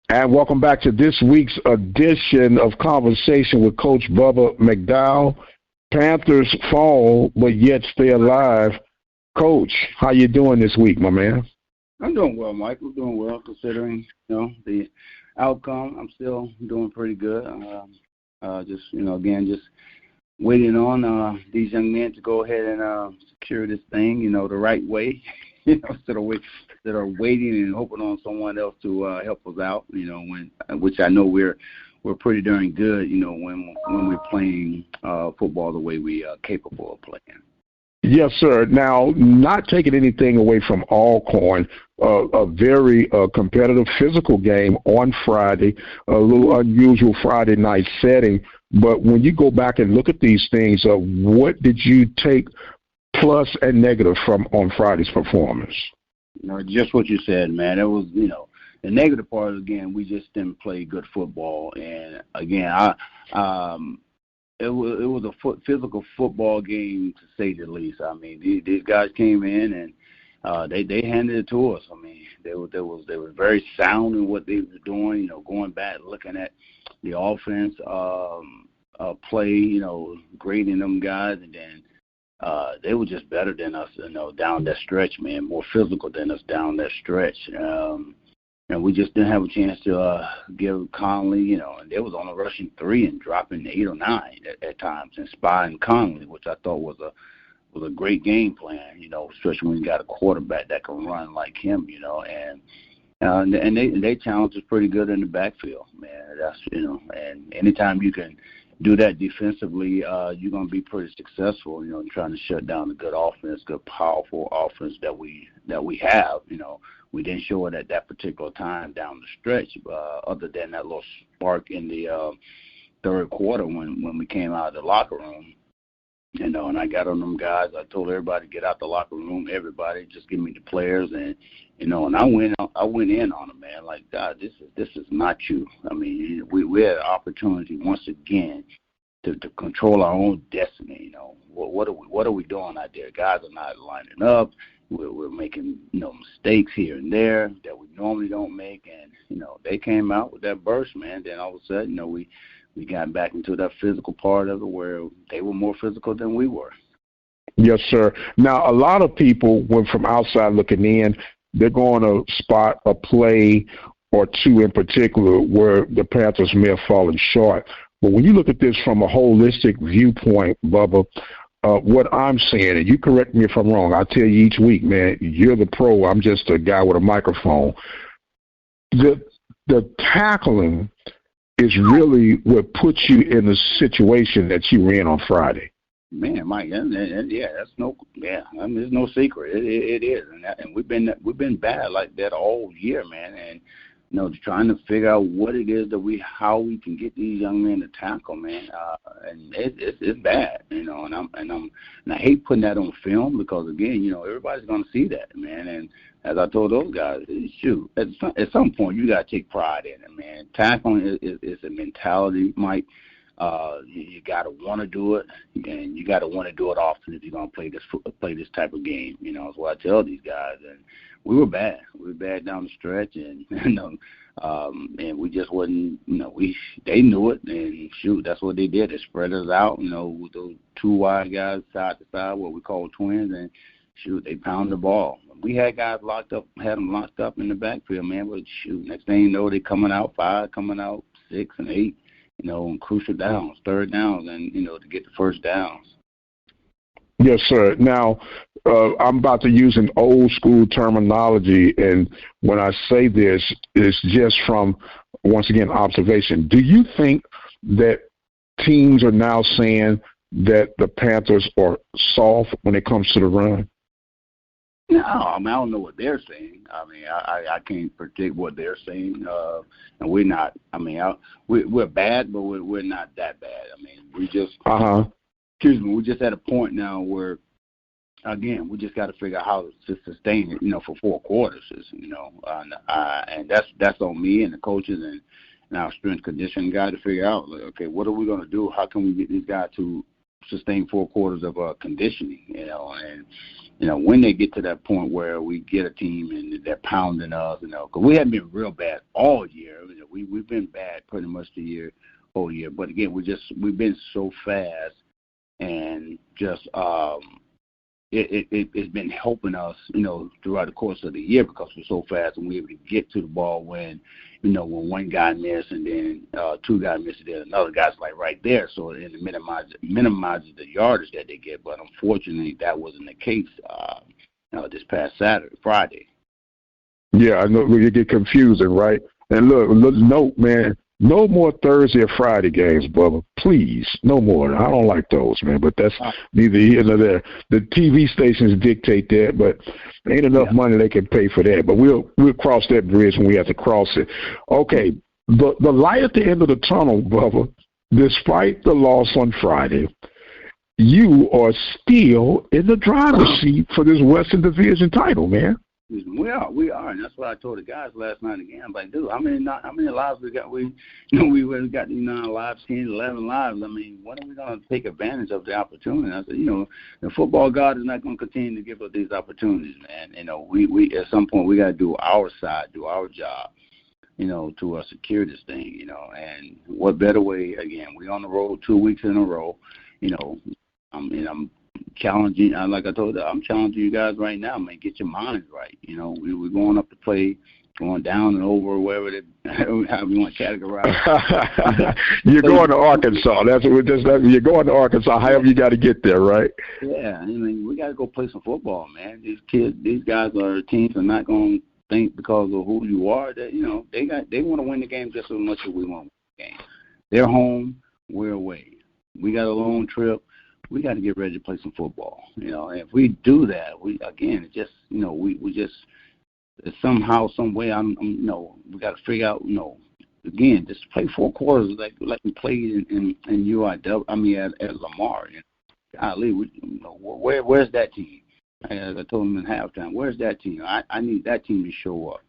And welcome back to this week's edition of Conversation with Coach Bubba McDowell. Panthers fall, but yet stay alive. Coach, how you doing this week, my man? I'm doing well, Mike. I'm doing well considering, the outcome. I'm still doing pretty good. Just waiting on these young men to go ahead and secure this thing, the right way, instead of waiting and hoping on someone else to help us out, which I know we're pretty darn good, when we're playing football the way we are capable of playing. Yes, sir. Now, not taking anything away from Alcorn, a very competitive physical game on Friday, a little unusual Friday night setting. But when you go back and look at these things, what did you take plus and negative from on Friday's performance? Just what you said, man. It was, the negative part is, again, we just didn't play good football. And, again, it was a physical football game, to say the least. I mean, these guys came in and they handed it to us. I mean, they were very sound in what they were doing. Going back, looking at the offense play, grading them guys, and then they were just better than us, down that stretch, man. More physical than us down that stretch. And we just didn't have a chance to give Conley, and they was on a rushing 3 and dropping 8 or 9 at times, and spying Conley, which I thought was a great game plan, especially when you got a quarterback that can run like him, and they challenged us pretty good in the backfield, man. That's and anytime you can do that defensively, you're gonna be pretty successful, trying to shut down a good offense, good powerful offense that we have, We didn't show it at that particular time down the stretch, other than that little spark in the third quarter when we came out of the locker room. And I got on them guys. I told everybody, get out the locker room. Everybody, just give me the players, and and I went in on them, man. Like, God, this is not you. I mean, we had an opportunity once again to control our own destiny. What are we doing out there? Guys are not lining up. We're making mistakes here and there that we normally don't make, and they came out with that burst, man. Then all of a sudden, we got back into that physical part of it where they were more physical than we were. Yes, sir. Now, a lot of people, when from outside looking in, they're going to spot a play or two in particular where the Panthers may have fallen short. But when you look at this from a holistic viewpoint, Bubba, what I'm saying, and you correct me if I'm wrong, I tell you each week, man, you're the pro, I'm just a guy with a microphone. The tackling is really what puts you in the situation that you were in on Friday. Man, Mike, and there's no secret. It is, and we've been bad like that all year, man. And trying to figure out what it is how we can get these young men to tackle, man. And it's bad, and I hate putting that on film because again, everybody's gonna see that, man. And as I told those guys, shoot, at some point you gotta take pride in it, man. Tackling is a mentality, Mike. You gotta want to do it, and you gotta want to do it often if you're gonna play this type of game. That's what I tell these guys. And we were bad. We were bad down the stretch, and and we just wasn't. They knew it, and shoot, that's what they did. They spread us out, with those two wide guys side to side, what we call twins, and shoot, they pound the ball. We had guys had them locked up in the backfield, man. But shoot, next thing you know, they coming out 5, coming out 6 and 8. On crucial downs, third downs, and, to get the first downs. Yes, sir. Now, I'm about to use an old school terminology, and when I say this, it's just from, once again, observation. Do you think that teams are now saying that the Panthers are soft when it comes to the run? No, I don't know what they're saying. I can't predict what they're saying, and we're not. We're bad, but we're not that bad. We just we just at a point now where, again, we just got to figure out how to sustain it, for 4 quarters, and that's on me and the coaches and our strength conditioning guy to figure out, like, okay, what are we going to do? How can we get these guys to sustain 4 quarters of conditioning, and when they get to that point where we get a team and they're pounding us, because we haven't been real bad all year. We've been bad pretty much whole year. But again, we've been so fast, and just it's been helping us, throughout the course of the year because we're so fast and we're able to get to the ball when one guy missed and then two guys missed and then another guy's like right there. So it minimizes the yardage that they get. But unfortunately, that wasn't the case this past Friday. Yeah, I know you get confusing, right? And look, note, man, no more Thursday or Friday games, Bubba. Please, no more. I don't like those, man. But that's neither here nor there. The TV stations dictate that, but ain't enough money they can pay for that. But we'll cross that bridge when we have to cross it. Okay, the light at the end of the tunnel, Bubba. Despite the loss on Friday, you are still in the driver's seat for this Western Division title, man. We are, and that's what I told the guys last night again. I'm like, dude, how many lives we got? We really got 9 lives, 10, 11 lives. I mean, when are we going to take advantage of the opportunity? I said, the football God is not going to continue to give us these opportunities, man. We at some point we got to do our side, do our job, to secure this thing, And what better way? Again, we on the road 2 weeks in a row, I'm challenging, like I told you, I'm challenging you guys right now, man. Get your minds right. We're going up to play, going down and over, wherever however you want to categorize. You're going to Arkansas. You're going to Arkansas. However you got to get there, right? Yeah, I mean, we got to go play some football, man. These guys teams are not going to think because of who you are that they want to win the game just as much as we want to win the game. They're home, we're away. We got a long trip. We got to get ready to play some football, And if we do that, we just somehow, some way, we got to figure out, again, just play 4 quarters like we played in UIW. I mean, at Lamar. Golly, where's that team? As I told them in halftime, where's that team? I need that team to show up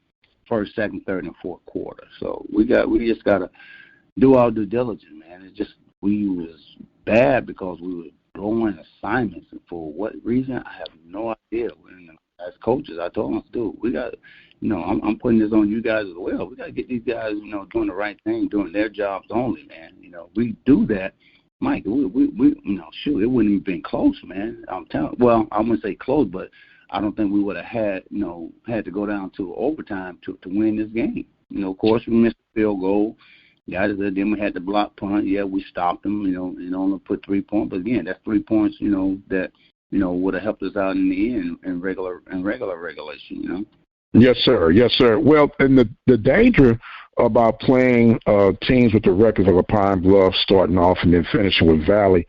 first, second, third, and fourth quarter. So we just got to do our due diligence, man. It's just we was bad because we were throwing assignments, and for what reason, I have no idea. And as coaches, I told them, dude, we got, I'm putting this on you guys as well. We got to get these guys, doing the right thing, doing their jobs only, man. We do that, Mike. We shoot, it wouldn't even been close, man. I'm telling. Well, I wouldn't say close, but I don't think we would have had to go down to overtime to win this game. Of course, we missed the field goal. Then we had the block punt. Yeah, we stopped them, and only put 3 points. But again, that's 3 points, that, would have helped us out in the end in regular regulation, Yes, sir. Yes, sir. Well, and the danger about playing teams with the records of a Pine Bluff starting off and then finishing with Valley,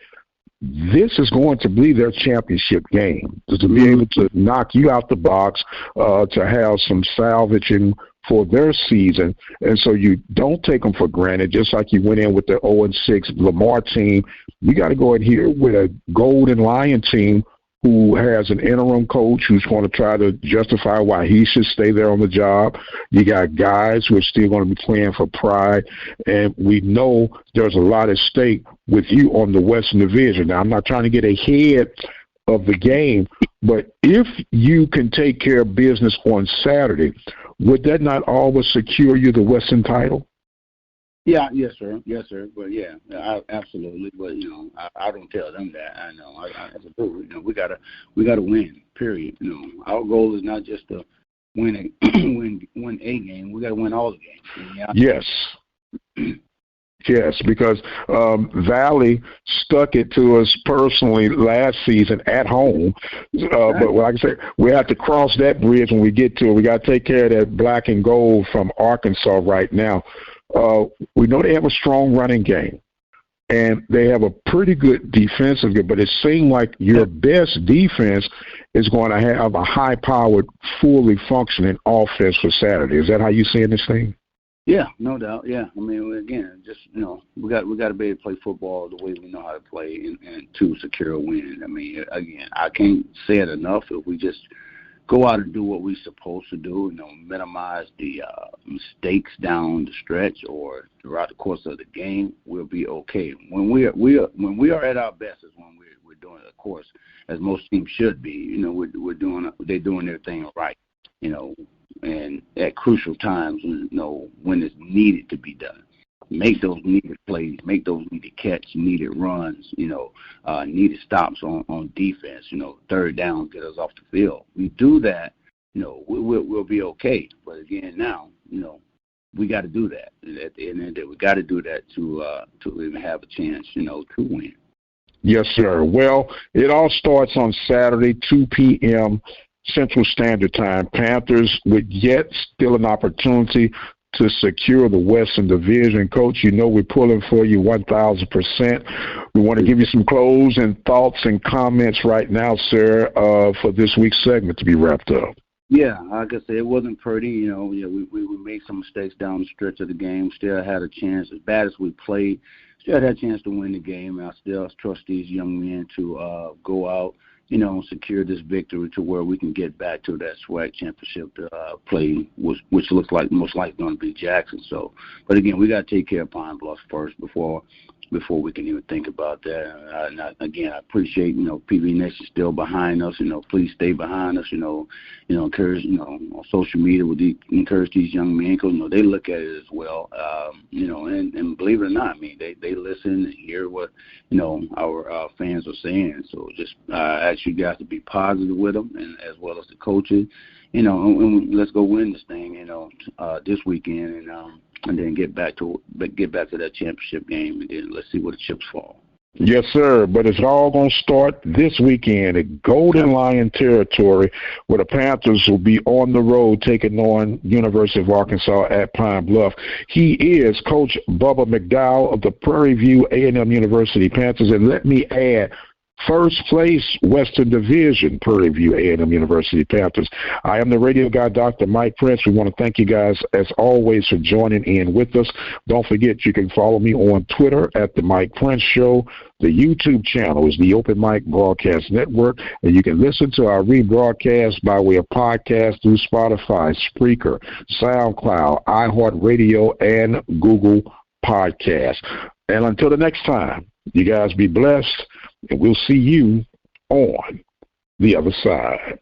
this is going to be their championship game. To be able to knock you out the box, to have some salvaging for their season, and so you don't take them for granted. Just like you went in with the 0-6 Lamar team, you got to go in here with a Golden Lion team who has an interim coach who's going to try to justify why he should stay there on the job. You got guys who are still going to be playing for pride, and we know there's a lot at stake with you on the Western Division. Now, I'm not trying to get ahead of the game, but if you can take care of business on Saturday, would that not always secure you the Western title? Yeah, yes, sir. But yeah, absolutely. But I don't tell them that. I know. I do. We gotta win. Period. Our goal is not just to win a game. We gotta win all the games. Yes. Yes, because Valley stuck it to us personally last season at home. But like I said, we have to cross that bridge when we get to it. We got to take care of that black and gold from Arkansas right now. We know they have a strong running game, and they have a pretty good defensive game, but it seemed like your best defense is going to have a high-powered, fully functioning offense for Saturday. Is that how you seeing this thing? Yeah, no doubt. Yeah, I mean, again, just we got to be able to play football the way we know how to play, and to secure a win. I mean, again, I can't say it enough. If we just go out and do what we're supposed to do, minimize the mistakes down the stretch or throughout the course of the game, we'll be okay. When we are at our best is when we're doing it, of course, as most teams should be. They're doing their thing right. And at crucial times, when it's needed to be done. Make those needed plays, make those needed catch, needed runs, needed stops on defense, third down, get us off the field. We do that, we'll be okay. But again, now, we got to do that. At the end of the day, we got to do that to even have a chance, to win. Yes, sir. Well, it all starts on Saturday, 2 p.m. Central Standard Time. Panthers with yet still an opportunity to secure the Western Division. Coach, we're pulling for you 1,000%. We want to give you some closing thoughts and comments right now, sir, for this week's segment to be wrapped up. Yeah, like I said, it wasn't pretty. We made some mistakes down the stretch of the game. Still had a chance, as bad as we played, still had a chance to win the game. And I still trust these young men to go out, and secure this victory to where we can get back to that SWAC championship play, which looks like most likely going to be Jackson. So, but again, we got to take care of Pine Bluff first before we can even think about that. And I appreciate, PB Nation still behind us. Please stay behind us. Encourage, on social media, encourage these young men because, they look at it as well. And believe it or not, they listen and hear what, our fans are saying. So just ask you guys to be positive with them, and as well as the coaches, and let's go win this thing, this weekend, and then get back to that championship game, and then let's see where the chips fall. Yes, sir. But it's all going to start this weekend at Golden Lion territory, where the Panthers will be on the road taking on University of Arkansas at Pine Bluff. He is Coach Bubba McDowell of the Prairie View A&M University Panthers. And let me add, first place, Western Division, Prairie View A&M University Panthers. I am the radio guy, Dr. Mike Prince. We want to thank you guys, as always, for joining in with us. Don't forget, you can follow me on Twitter at The Mike Prince Show. The YouTube channel is the Open Mic Broadcast Network, and you can listen to our rebroadcast by way of podcast through Spotify, Spreaker, SoundCloud, iHeartRadio, and Google Podcasts. And until the next time, you guys be blessed, and we'll see you on the other side.